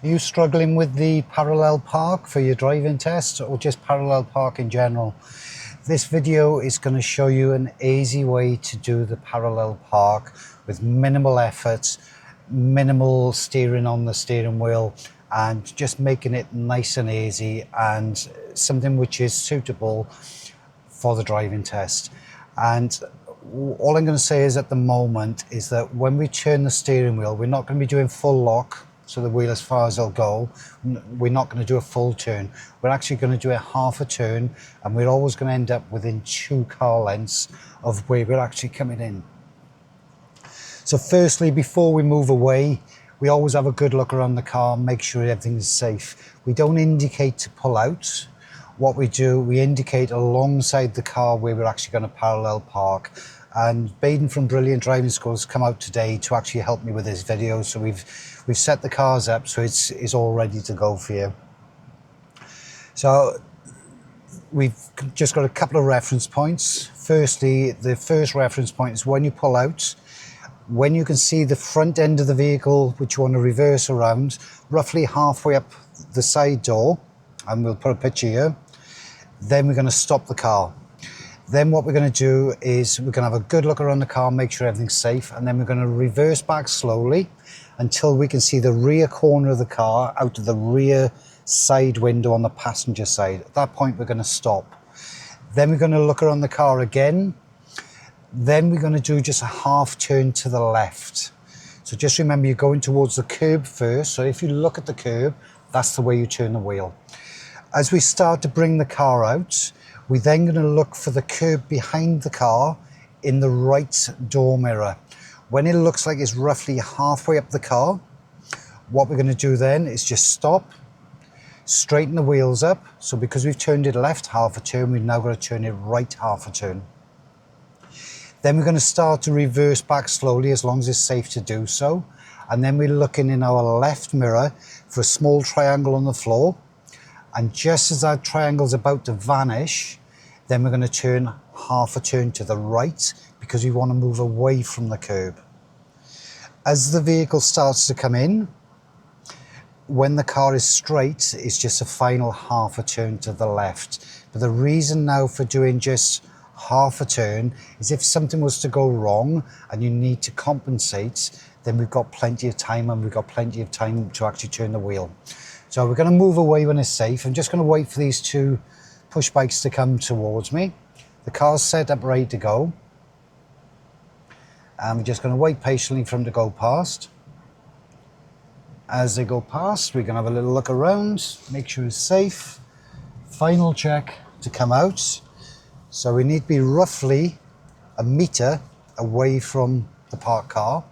Are you struggling with the parallel park for your driving test, or just parallel park in general? This video is going to show you an easy way to do the parallel park with minimal effort, minimal steering on the steering wheel, and just making it nice and easy, and something which is suitable for the driving test. And all I'm going to say is at the moment is that when we turn the steering wheel, we're not going to be doing full lock, so the wheel as far as it'll go. We're not going to do a full turn. We're actually going to do a half a turn, and we're always going to end up within 2 car lengths of where we're actually coming in. So firstly, before we move away, we always have a good look around the car, make sure everything is safe. We don't indicate to pull out. What we do, we indicate alongside the car where we're actually going to parallel park. And Baden from Brilliant Driving School has come out today to actually help me with this video. So we've set the cars up so it's all ready to go for you. So we've just got a couple of reference points. Firstly, the first reference point is when you pull out, when you can see the front end of the vehicle, which you want to reverse around, roughly halfway up the side door, and we'll put a picture here, then we're going to stop the car. Then what we're going to do is we're going to have a good look around the car, make sure everything's safe, and then we're going to reverse back slowly until we can see the rear corner of the car out of the rear side window on the passenger side. At that point, we're going to stop. Then we're going to look around the car again. Then we're going to do just a half turn to the left. So just remember, you're going towards the curb first. So if you look at the curb, that's the way you turn the wheel. As we start to bring the car out, we're then going to look for the curb behind the car in the right door mirror. When it looks like it's roughly halfway up the car, what we're going to do then is just stop, straighten the wheels up. So because we've turned it left half a turn, we've now got to turn it right half a turn. Then we're going to start to reverse back slowly as long as it's safe to do so. And then we're looking in our left mirror for a small triangle on the floor. And just as that triangle's about to vanish, then we're going to turn half a turn to the right because we want to move away from the curb. As the vehicle starts to come in, when the car is straight, it's just a final half a turn to the left. But the reason now for doing just half a turn is if something was to go wrong and you need to compensate, then we've got plenty of time, and we've got plenty of time to actually turn the wheel. So we're going to move away when it's safe. I'm just going to wait for these 2 push bikes to come towards me. The car's set up, ready to go. And we're just going to wait patiently for them to go past. As they go past, we're going to have a little look around, make sure it's safe. Final check to come out. So we need to be roughly a metre away from the parked car.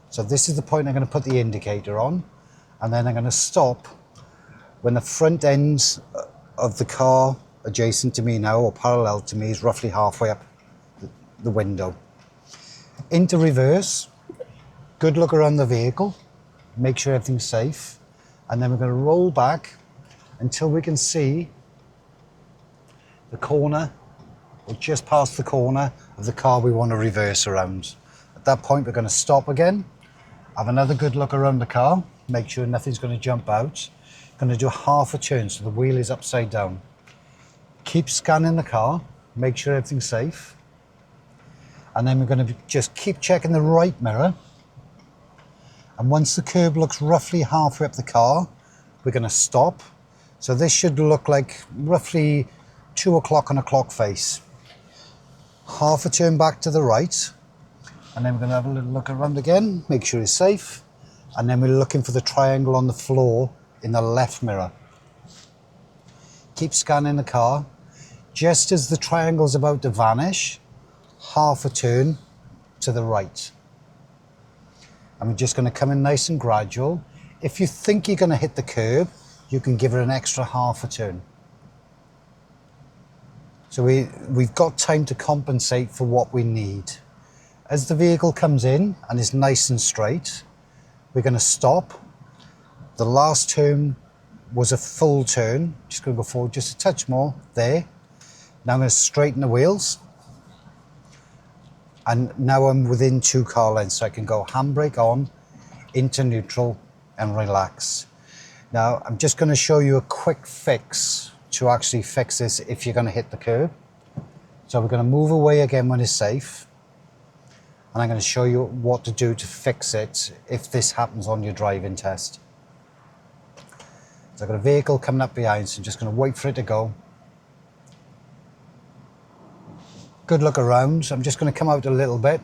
So this is the point I'm going to put the indicator on, and then I'm going to stop when the front end of the car adjacent to me now, or parallel to me, is roughly halfway up the window. Into reverse, good look around the vehicle, make sure everything's safe, and then we're going to roll back until we can see the corner, or just past the corner of the car we want to reverse around. At that point, we're going to stop again, have another good look around the car, make sure nothing's going to jump out. Going to do half a turn so the wheel is upside down. Keep scanning the car, make sure everything's safe. And then we're going to just keep checking the right mirror. And once the curb looks roughly halfway up the car, we're going to stop. So this should look like roughly 2 o'clock on a clock face. Half a turn back to the right. And then we're going to have a little look around again, make sure it's safe. And then we're looking for the triangle on the floor in the left mirror. Keep scanning the car. Just as the triangle's about to vanish, half a turn to the right. And we're just going to come in nice and gradual. If you think you're going to hit the curb, you can give it an extra half a turn. So we've got time to compensate for what we need. As the vehicle comes in and is nice and straight, we're going to stop. The last turn was a full turn. Just going to go forward just a touch more there. Now I'm going to straighten the wheels. And now I'm within 2 car lengths, so I can go handbrake on, into neutral and relax. Now I'm just going to show you a quick fix to actually fix this if you're going to hit the curb. So we're going to move away again when it's safe, and I'm going to show you what to do to fix it if this happens on your driving test. So I've got a vehicle coming up behind, so I'm just going to wait for it to go. Good look around. I'm just going to come out a little bit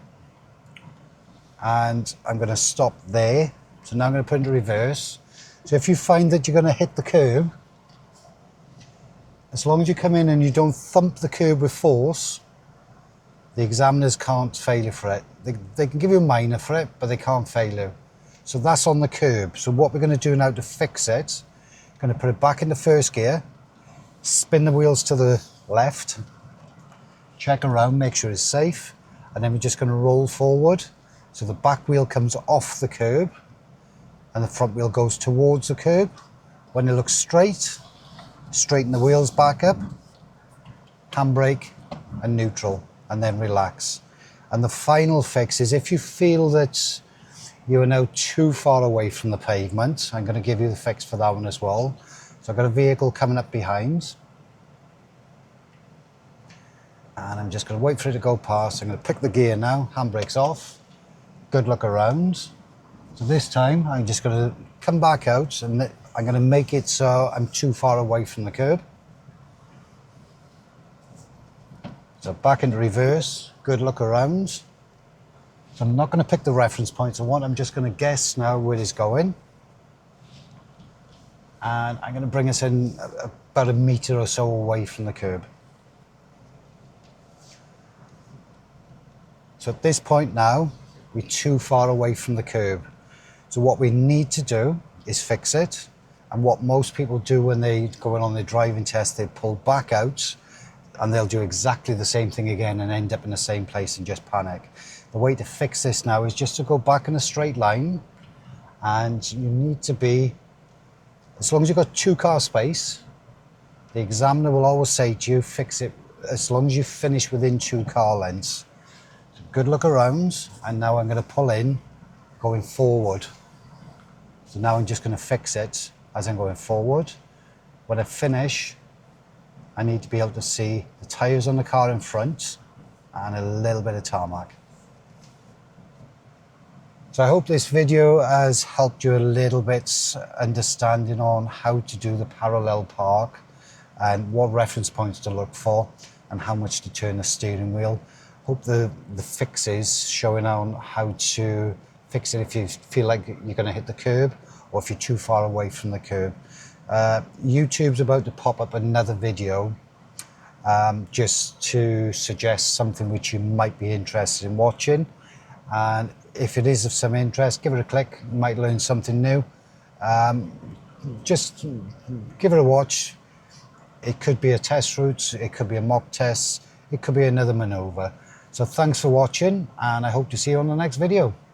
and I'm going to stop there. So now I'm going to put it into reverse. So if you find that you're going to hit the curb, as long as you come in and you don't thump the curb with force, the examiners can't fail you for it. They can give you a minor for it, but they can't fail you. So that's on the curb. So what we're going to do now to fix it, I'm going to put it back into first gear, spin the wheels to the left, check around, make sure it's safe, and then we're just going to roll forward. So the back wheel comes off the curb and the front wheel goes towards the curb. When it looks straight, straighten the wheels back up, handbrake and neutral, and then relax. And the final fix is if you feel that you are now too far away from the pavement, I'm going to give you the fix for that one as well. So I've got a vehicle coming up behind, and I'm just going to wait for it to go past. I'm going to pick the gear now, handbrake's off, good look around. So this time I'm just going to come back out and I'm going to make it so I'm too far away from the curb. So back into reverse, good look around. So I'm not going to pick the reference points I want, I'm just going to guess now where it's going. And I'm going to bring us in about a metre or so away from the curb. So at this point now, we're too far away from the curb. So what we need to do is fix it. And what most people do when they go in on their driving test, they pull back out and they'll do exactly the same thing again and end up in the same place and just panic. The way to fix this now is just to go back in a straight line, and you need to be, as long as you've got 2-car space, the examiner will always say to you, fix it as long as you finish within 2 car lengths. So good look around, and now I'm going to pull in, going forward. So now I'm just going to fix it as I'm going forward. When I finish, I need to be able to see the tyres on the car in front and a little bit of tarmac. So I hope this video has helped you a little bit understanding on how to do the parallel park and what reference points to look for and how much to turn the steering wheel. Hope the fixes showing on how to fix it if you feel like you're going to hit the curb or if you're too far away from the curb. YouTube's about to pop up another video just to suggest something which you might be interested in watching, and if it is of some interest, give it a click. You might learn something new. Just give it a watch. It could be a test route, it could be a mock test, it could be another manoeuvre. So thanks for watching, and I hope to see you on the next video.